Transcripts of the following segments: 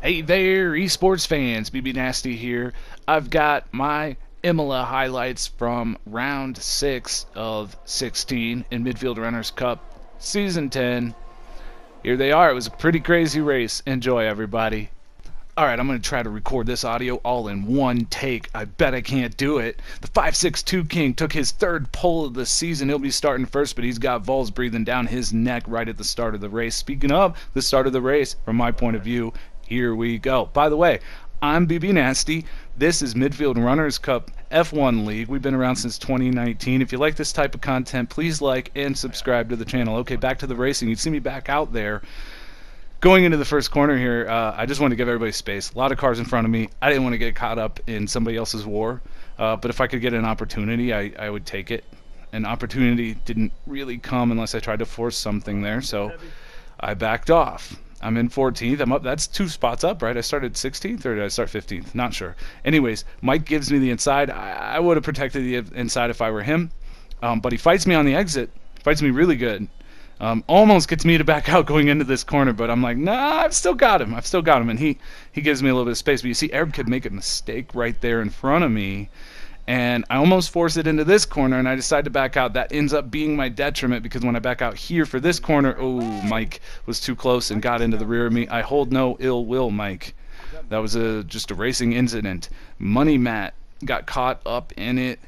Hey there, esports fans. BB Nasty here. I've got my Imola highlights from round 6 of 16 in Midfield Runners Cup, season 10. Here they are. It was a pretty crazy race. Enjoy, everybody. Alright, I'm going to try to record this audio all in one take. I bet I can't do it. The 5'6" King took his third pole of the season. He'll be starting first, but he's got Vols breathing down his neck right at the start of the race. Speaking of the start of the race, from my point of view, here we go. By the way, I'm BB Nasty. This is Midfield Runners Cup F1 League. We've been around since 2019. If you like this type of content, please like and subscribe to the channel. Okay, back to the racing. You see me back out there. Going into the first corner here, I just want to give everybody space. A lot of cars in front of me. I didn't want to get caught up in somebody else's war. But if I could get an opportunity, I would take it. An opportunity didn't really come unless I tried to force something there, so I backed off. I'm in 14th. I'm up. That's 2 spots up, right? I started 16th, or did I start 15th? Not sure. Anyways, Mike gives me the inside. I would have protected the inside if I were him. But he fights me on the exit. Fights me really good. Almost gets me to back out going into this corner, but I'm like, nah, I've still got him. And he gives me a little bit of space. But you see, Arab could make a mistake right there in front of me. And I almost force it into this corner, and I decide to back out. That ends up being my detriment, because when I back out here for this corner, oh, Mike was too close and got into the rear of me. I hold no ill will, Mike. That was just a racing incident. Money Matt got caught up in it.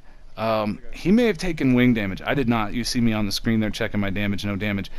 He may have taken wing damage. I did not. You see me on the screen there checking my damage, no damage.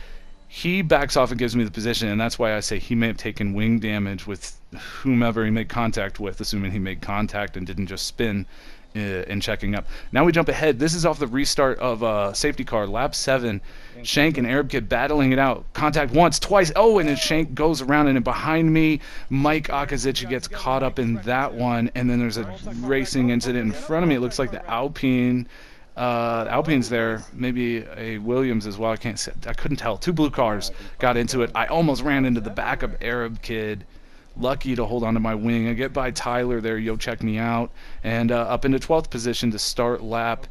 He backs off and gives me the position, and that's why I say he may have taken wing damage with whomever he made contact with, assuming he made contact and didn't just spin in checking up. Now we jump ahead. This is off the restart of safety car, lap 7. Shank and Arab Kid battling it out. Contact once, twice. Oh, and then Shank goes around, and behind me, Mike Akazic gets caught up in that one. And then there's a racing incident in front of me. It looks like the Alpine. Alpine's there, maybe a Williams as well. I couldn't tell. 2 blue cars got into it. I almost ran into the back of Arab Kid. Lucky to hold on to my wing. I get by Tyler there. Yo, check me out. And up into 12th position to start lap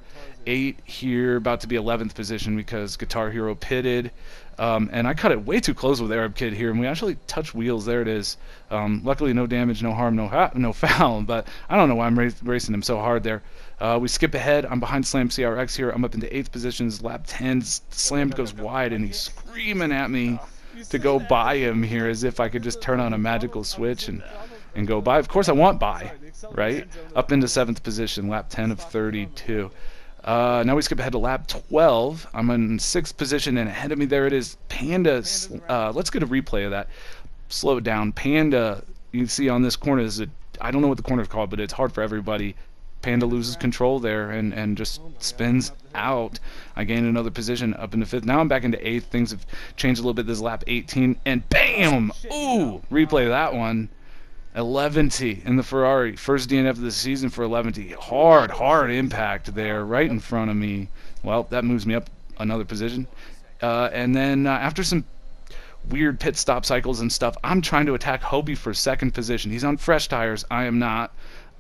8 here. About to be 11th position because Guitar Hero pitted. And I cut it way too close with Arab Kid here, and we actually touched wheels. There it is. Luckily, no damage, no harm, no foul. But I don't know why I'm racing him so hard there. We skip ahead. I'm behind Slammedcrx here. I'm up into 8th positions. Lap 10, Slammed goes wide, and he's screaming at me to go by him here, as if I could just turn on a magical switch and go by. Of course I want by, right? Up into 7th position, lap 10 of 32. Now we skip ahead to lap 12. I'm in 6th position, and ahead of me there it is, Panda. Let's get a replay of that. Slow it down. Panda, you can see on this corner, I don't know what the corner is called, but it's hard for everybody. Panda loses control there and just spins out. I gain another position up into 5th. Now I'm back into 8th. Things have changed a little bit. This is lap 18, and bam! Ooh! Replay that one. 11T in the Ferrari. First DNF of the season for 11T. Hard impact there right in front of me. Well, that moves me up another position. And then after some weird pit stop cycles and stuff, I'm trying to attack Hobie for 2nd position. He's on fresh tires. I am not.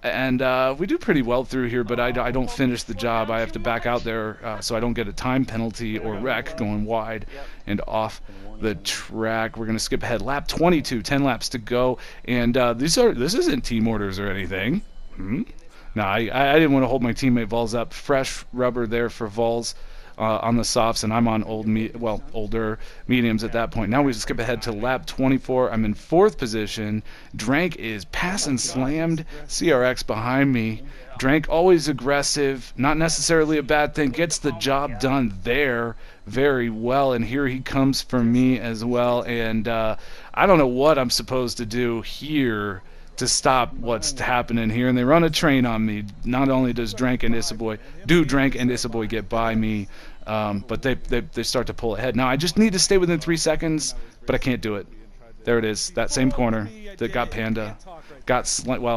And we do pretty well through here, but I don't finish the job. I have to back out there so I don't get a time penalty or wreck going wide and off the track. We're going to skip ahead. Lap 22, 10 laps to go. And this isn't team orders or anything. No, I didn't want to hold my teammate Vols up. Fresh rubber there for Vols. On the softs, and I'm on older mediums at that point. Now we skip ahead to lap 24. I'm in 4th position. Drank is passing Slammed CRX behind me. Drank always aggressive, not necessarily a bad thing. Gets the job done there very well, and here he comes for me as well. And I don't know what I'm supposed to do here to stop what's happening here, and they run a train on me. Not only does Drank and Issaboy get by me, but they start to pull ahead. Now I just need to stay within 3 seconds, but I can't do it. There it is, that same corner that got Panda,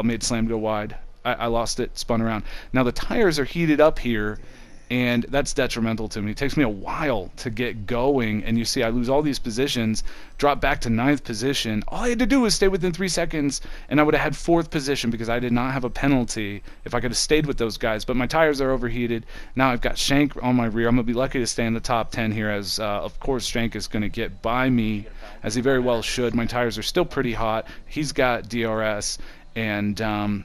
made Slam go wide. I lost it, spun around. Now the tires are heated up here, and that's detrimental to me. It takes me a while to get going, and you see I lose all these positions, drop back to 9th position. All I had to do was stay within 3 seconds, and I would have had 4th position because I did not have a penalty if I could have stayed with those guys. But my tires are overheated. Now I've got Shank on my rear. I'm going to be lucky to stay in the top 10 here, as of course Shank is going to get by me, as he very well should. My tires are still pretty hot. He's got DRS, and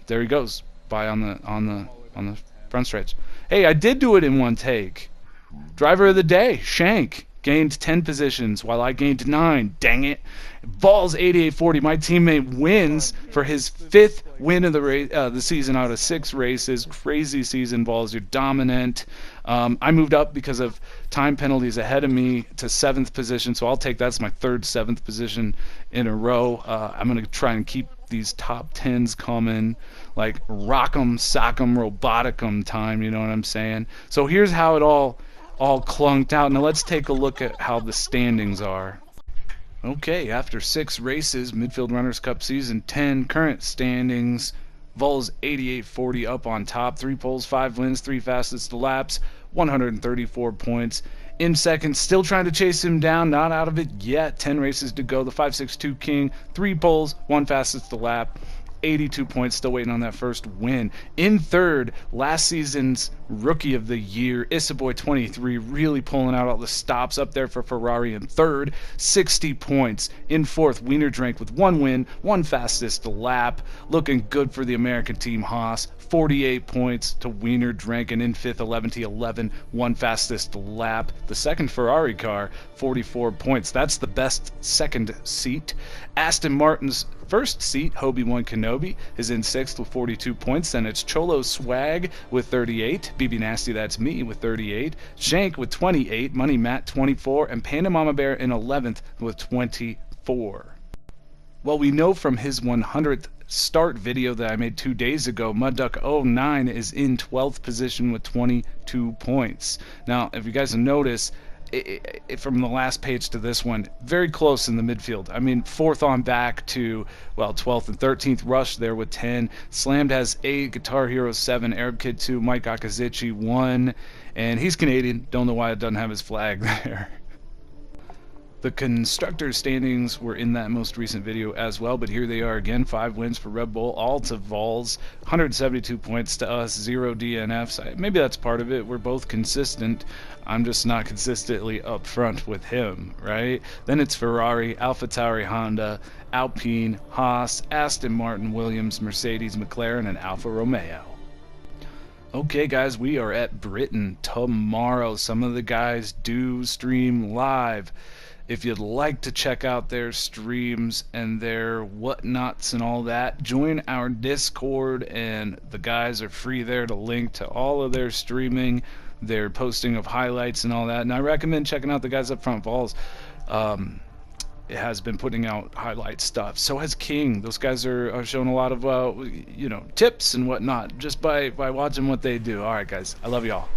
there he goes by on the front stretch. Hey, I did do it in one take. Driver of the day, Shank, gained 10 positions while I gained 9. Dang it. Balls 88.40. My teammate wins for his 5th win of the season out of 6 races. Crazy season, Balls. You're dominant. I moved up because of time penalties ahead of me to 7th position, so I'll take that's my 3rd 7th position in a row. I'm going to try and keep these top 10s coming, like rock'em, sock'em, robotic'em time, you know what I'm saying? So here's how it all clunked out. Now let's take a look at how the standings are. Okay, after 6 races, Midfield Runners Cup Season 10, current standings, Vols 88.40 up on top, 3 poles, 5 wins, 3 fastest laps, 134 points. In second, still trying to chase him down, not out of it yet. 10 races to go. The 5.62 King, 3 poles, 1 fastest lap, 82 points, still waiting on that first win. In third, last season's Rookie of the Year, Issaboy 23, really pulling out all the stops, up there for Ferrari in third, 60 points. In fourth, Wiener Drank with 1 win, 1 fastest lap, looking good for the American team Haas, 48 points to Wiener Drank. And in fifth, 11T11, 1 fastest lap. The second Ferrari car, 44 points. That's the best second seat. Aston Martin's first seat, Obi-Wan Kenobi, is in 6th with 42 points. Then it's Cholo Swag with 38. BB Nasty, that's me, with 38. Shank with 28. Money Matt, 24. And Panda Mama Bear in 11th with 24. Well, we know from his 100th start video that I made 2 days ago, MudDuck09 is in 12th position with 22 points. Now, if you guys notice, from the last page to this one, very close in the midfield. I mean, 4th on back to, well, 12th and 13th. Rush there with 10. Slammed has 8. Guitar Hero 7. Arab Kid 2. Mike Akazici 1. And he's Canadian. Don't know why it doesn't have his flag there. The Constructor standings were in that most recent video as well, but here they are again. 5 wins for Red Bull, all to Vols, 172 points to us, 0 DNFs. Maybe that's part of it. We're both consistent. I'm just not consistently up front with him, right? Then it's Ferrari, AlphaTauri, Honda, Alpine, Haas, Aston Martin, Williams, Mercedes, McLaren, and Alfa Romeo. Okay, guys, we are at Britain tomorrow. Some of the guys do stream live. If you'd like to check out their streams and their whatnots and all that, join our Discord, and the guys are free there to link to all of their streaming, their posting of highlights and all that. And I recommend checking out the guys up front. Vols it has been putting out highlight stuff. So has King. Those guys are showing a lot of tips and whatnot just by watching what they do. All right, guys, I love y'all.